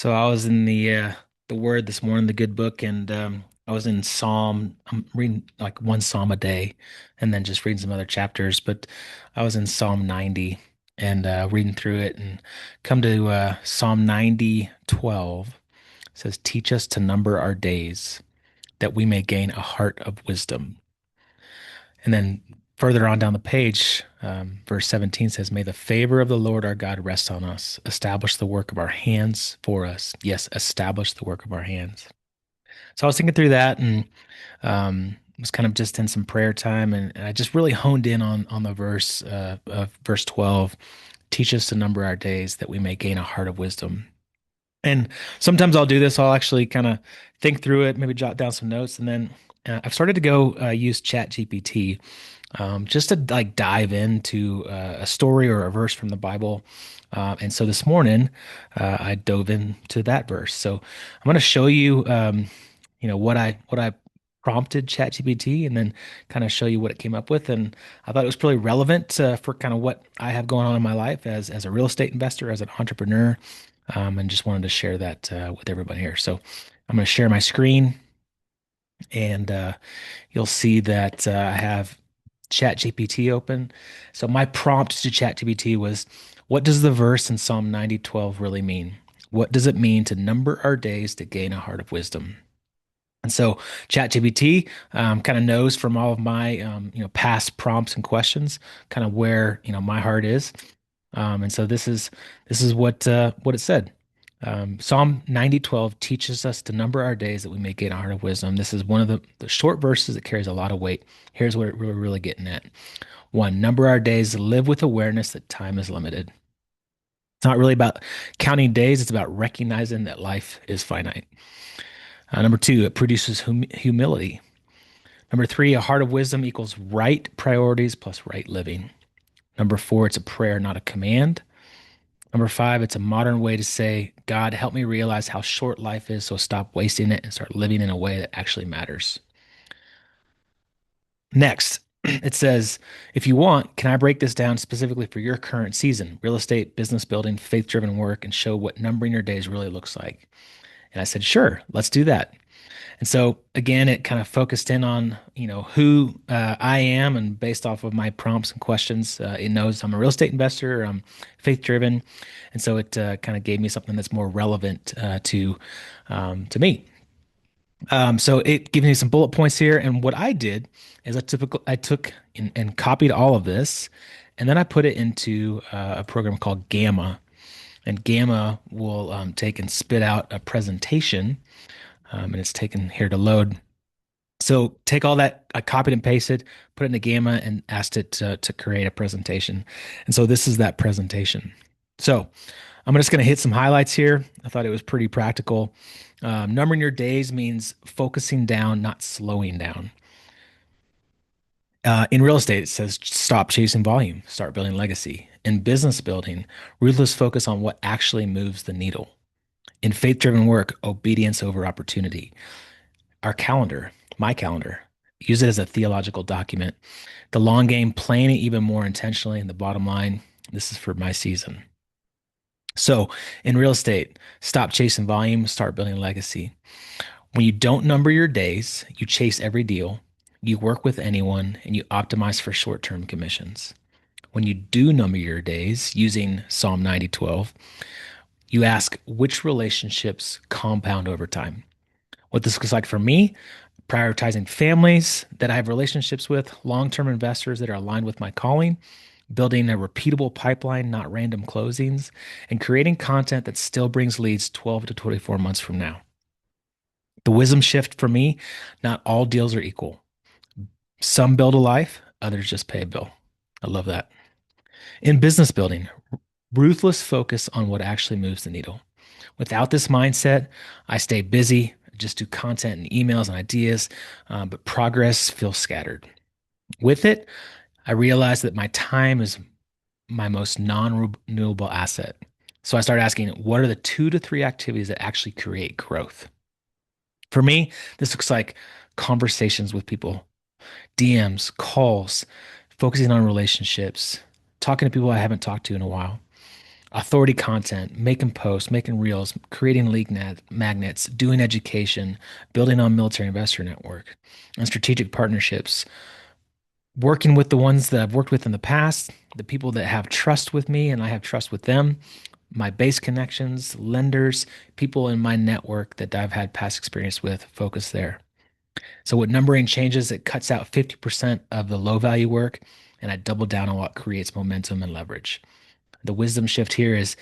So I was in the Word this morning, the good book, and I was in Psalm. I'm reading like one Psalm a day, and then just reading some other chapters. But I was in Psalm 90 and reading through it, and come to Psalm 90:12. It says, "Teach us to number our days, that we may gain a heart of wisdom." And then further on down the page, verse 17 says, "May the favor of the Lord our God rest on us. Establish the work of our hands for us." Yes, establish the work of our hands. So I was thinking through that and was kind of just in some prayer time. And I just really honed in on the verse of verse 12. Teach us to number our days that we may gain a heart of wisdom. And sometimes I'll do this. I'll actually kind of think through it, maybe jot down some notes, and then I've started to go use Chat GPT just to like dive into a story or a verse from the Bible. And so this morning, I dove into that verse. So I'm going to show you, what I prompted ChatGPT, and then kind of show you what it came up with. And I thought it was pretty relevant for kind of what I have going on in my life as a real estate investor, as an entrepreneur, and just wanted to share that with everybody here. So I'm going to share my screen, and you'll see that I have ChatGPT open. So my prompt to ChatGPT was, "What does the verse in Psalm 90:12 really mean? What does it mean to number our days to gain a heart of wisdom?" And so ChatGPT kind of knows from all of my past prompts and questions kind of where my heart is. And so this is what it said. Psalm 90:12 teaches us to number our days that we may gain a heart of wisdom. This is one of the short verses that carries a lot of weight. Here's what we're really getting at. One, number our days, live with awareness that time is limited. It's not really about counting days, it's about recognizing that life is finite. Number two, it produces humility. Number three, a heart of wisdom equals right priorities plus right living. Number four, it's a prayer, not a command. Number five, it's a modern way to say, "God, help me realize how short life is, so stop wasting it and start living in a way that actually matters." Next, it says, "If you want, can I break this down specifically for your current season, real estate, business building, faith-driven work, and show what numbering your days really looks like?" And I said, "Sure, let's do that." And so again, it kind of focused in on, who I am, and based off of my prompts and questions, it knows I'm a real estate investor, I'm faith driven, and so it kind of gave me something that's more relevant to me. So it gives me some bullet points here, and what I did is I took and copied all of this, and then I put it into a program called Gamma, and Gamma will take and spit out a presentation, and it's taken here to load. So take all that, I copied and pasted, put it in the Gamma, and asked it to create a presentation. And so this is that presentation. So I'm just going to hit some highlights here. I thought it was pretty practical. Numbering your days means focusing down, not slowing down. In real estate, it says stop chasing volume, start building legacy. In business building, ruthless focus on what actually moves the needle. In faith driven work, obedience over opportunity. Our calendar, my calendar, use it as a theological document. The long game, playing it even more intentionally. And the bottom line, this is for my season. So in real estate, stop chasing volume, start building legacy. When you don't number your days, you chase every deal, you work with anyone, and you optimize for short-term commissions. When you do number your days using Psalm 90:12, you ask which relationships compound over time. What this looks like for me: prioritizing families that I have relationships with, long-term investors that are aligned with my calling, building a repeatable pipeline, not random closings, and creating content that still brings leads 12 to 24 months from now. The wisdom shift for me: not all deals are equal. Some build a life, others just pay a bill. I love that. In business building, ruthless focus on what actually moves the needle. Without this mindset, I stay busy, just do content and emails and ideas, but progress feels scattered. With it, I realize that my time is my most non-renewable asset. So I started asking, what are the 2 to 3 activities that actually create growth? For me, this looks like conversations with people, DMs, calls, focusing on relationships, talking to people I haven't talked to in a while, authority content, making posts, making reels, creating magnets, doing education, building on military investor network, and strategic partnerships, working with the ones that I've worked with in the past, the people that have trust with me and I have trust with them, my base connections, lenders, people in my network that I've had past experience with, focus there. So with numbering changes, it cuts out 50% of the low value work and I double down on what creates momentum and leverage. The wisdom shift here is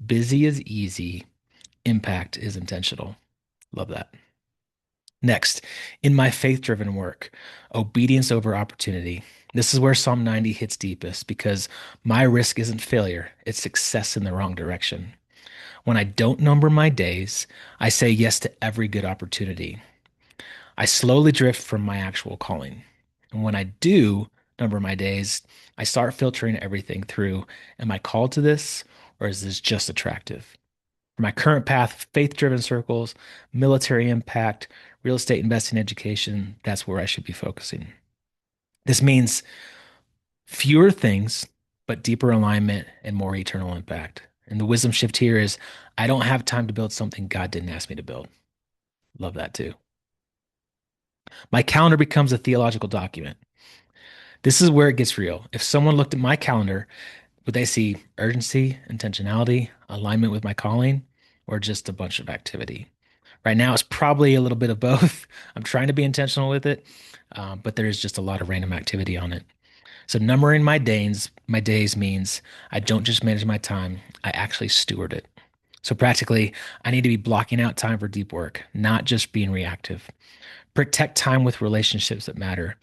busy is easy, impact is intentional. Love that. Next, in my faith driven work, obedience over opportunity. This is where Psalm 90 hits deepest because my risk isn't failure, it's success in the wrong direction. When I don't number my days, I say yes to every good opportunity. I slowly drift from my actual calling. And when I do number my days, I start filtering everything through. Am I called to this or is this just attractive? For my current path, faith driven circles, military impact, real estate investing education, that's where I should be focusing. This means fewer things, but deeper alignment and more eternal impact. And the wisdom shift here is I don't have time to build something God didn't ask me to build. Love that too. My calendar becomes a theological document. This is where it gets real. If someone looked at my calendar, would they see urgency, intentionality, alignment with my calling, or just a bunch of activity? Right now, it's probably a little bit of both. I'm trying to be intentional with it, but there is just a lot of random activity on it. So numbering my days means I don't just manage my time, I actually steward it. So practically, I need to be blocking out time for deep work, not just being reactive. Protect time with relationships that matter.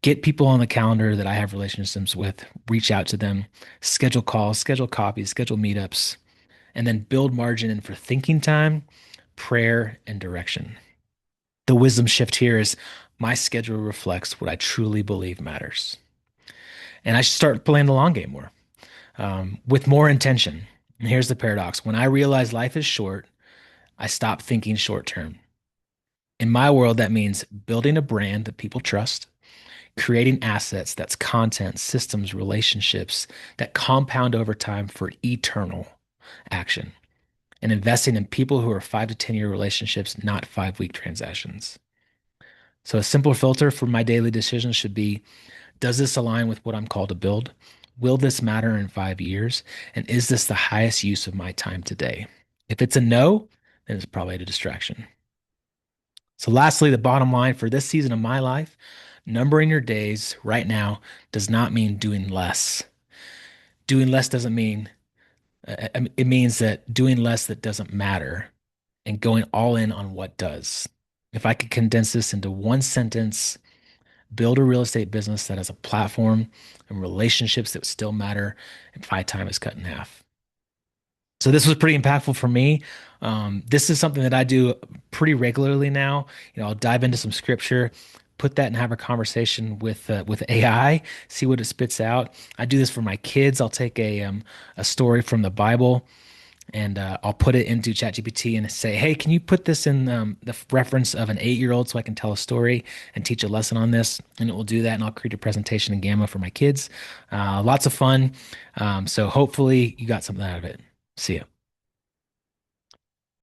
Get people on the calendar that I have relationships with, reach out to them, schedule calls, schedule copies, schedule meetups, and then build margin in for thinking time, prayer, and direction. The wisdom shift here is my schedule reflects what I truly believe matters. And I should start playing the long game more with more intention. And here's the paradox when I realize life is short, I stop thinking short term. In my world, that means building a brand that people trust, creating assets that's content, systems, relationships that compound over time for eternal action, and investing in people who are 5 to 10 year relationships, not 5 week transactions. So, a simple filter for my daily decisions should be: does this align with what I'm called to build? Will this matter in 5 years? And is this the highest use of my time today? If it's a no, then it's probably a distraction. So, lastly, the bottom line for this season of my life, numbering your days right now does not mean doing less. Doing less doesn't mean, it means that doing less that doesn't matter and going all in on what does. If I could condense this into one sentence, build a real estate business that has a platform and relationships that still matter, and my time is cut in half. So this was pretty impactful for me. This is something that I do pretty regularly now. I'll dive into some scripture, put that and have a conversation with AI, see what it spits out. I do this for my kids. I'll take a story from the Bible and I'll put it into ChatGPT and say, "Hey, can you put this in the reference of an 8 year old so I can tell a story and teach a lesson on this?" And it will do that, and I'll create a presentation in Gamma for my kids. Lots of fun. So hopefully you got something out of it. See ya.